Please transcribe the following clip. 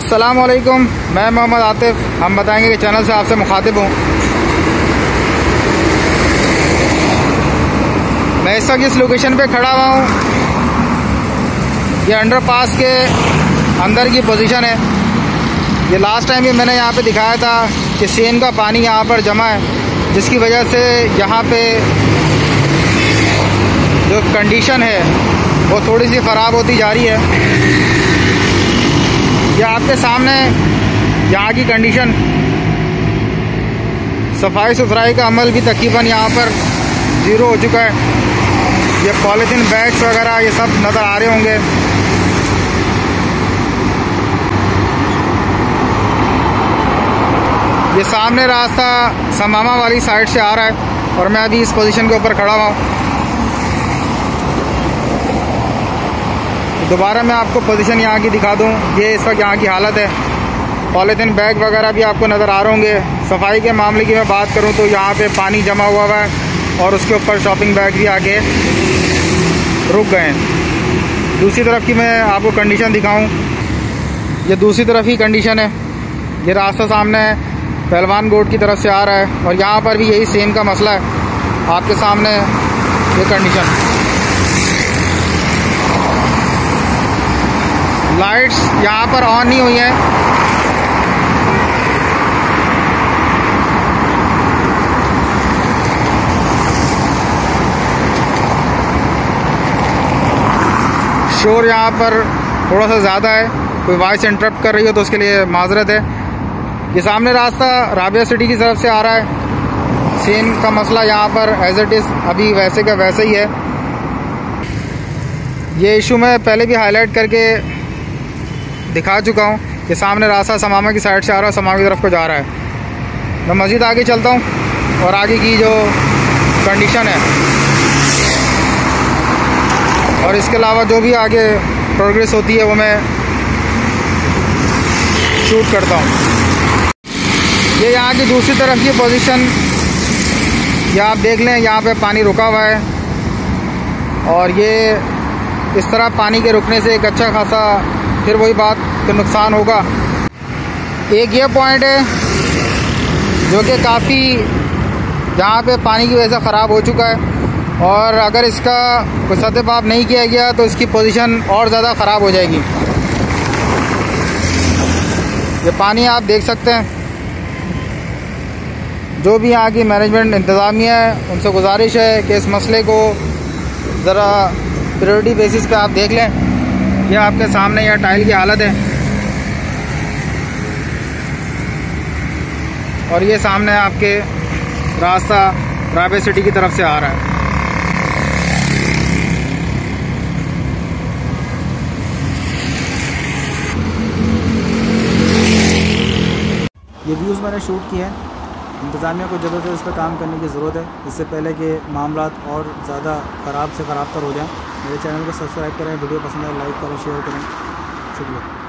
अस्सलाम वालेकुम, मैं मोहम्मद आतिफ। हम बताएंगे कि चैनल से आपसे मुखातिब हूँ। मैं इस वक्त इस लोकेशन पे खड़ा हुआ हूँ। ये अंडरपास के अंदर की पोजीशन है। ये लास्ट टाइम भी मैंने यहाँ पे दिखाया था कि सेम का पानी यहाँ पर जमा है, जिसकी वजह से यहाँ पे जो कंडीशन है वो थोड़ी सी ख़राब होती जा रही है। ये आपके सामने यहाँ की कंडीशन, सफाई सुथराई का अमल भी तकरीबन यहाँ पर ज़ीरो हो चुका है। ये पॉलीथीन बैग्स वगैरह ये सब नज़र आ रहे होंगे। ये सामने रास्ता समामा वाली साइड से आ रहा है और मैं अभी इस पोजीशन के ऊपर खड़ा हुआ हूँ। दोबारा मैं आपको पोजीशन यहाँ की दिखा दूँ। ये इस वक्त यहाँ की हालत है। पॉलीथीन बैग वगैरह भी आपको नज़र आ रहे होंगे। सफाई के मामले की मैं बात करूँ तो यहाँ पे पानी जमा हुआ है और उसके ऊपर शॉपिंग बैग भी आके रुक गए हैं। दूसरी तरफ की मैं आपको कंडीशन दिखाऊं, ये दूसरी तरफ ही कंडीशन है। ये रास्ता सामने है, पहलवान गोट की तरफ से आ रहा है और यहाँ पर भी यही सेम का मसला है। आपके सामने ये कंडीशन, लाइट्स यहाँ पर ऑन नहीं हुई हैं। शोर यहाँ पर थोड़ा सा ज़्यादा है, कोई वॉइस इंटरप्ट कर रही हो तो उसके लिए माजरत है। ये सामने रास्ता राबिया सिटी की तरफ से आ रहा है। सेम का मसला यहाँ पर एज इट इज़ अभी वैसे का वैसे ही है। ये इशू मैं पहले भी हाईलाइट करके दिखा चुका हूँ कि सामने रास्ता समामा की साइड से आ रहा है, समामा की तरफ को जा रहा है। मैं मज़ीद आगे चलता हूँ और आगे की जो कंडीशन है और इसके अलावा जो भी आगे प्रोग्रेस होती है वो मैं शूट करता हूँ। ये यहाँ की दूसरी तरफ की पोजीशन, ये आप देख लें, यहाँ पे पानी रुका हुआ है और ये इस तरह पानी के रुकने से एक अच्छा खासा फिर वही बात कि नुकसान होगा। एक ये पॉइंट है जो कि काफ़ी यहाँ पे पानी की वजह से ख़राब हो चुका है और अगर इसका कोई सतपाप नहीं किया गया तो इसकी पोजीशन और ज़्यादा ख़राब हो जाएगी। ये पानी आप देख सकते हैं। जो भी यहाँ की मैनेजमेंट इंतज़ामिया है उनसे गुजारिश है कि इस मसले को ज़रा प्रायोरिटी बेसिस पे आप देख लें। ये आपके सामने यह टाइल की हालत है और ये सामने आपके रास्ता राबिया सिटी की तरफ से आ रहा है। ये व्यूज़ मैंने शूट किए हैं। इंतज़ामिया को जल्द से जल्द इस पर काम करने की ज़रूरत है, इससे पहले कि मामला और ज़्यादा ख़राब से ख़राब तर हो जाएं। मेरे चैनल को सब्सक्राइब करें, वीडियो पसंद आए लाइक करें, शेयर करें। शुक्रिया।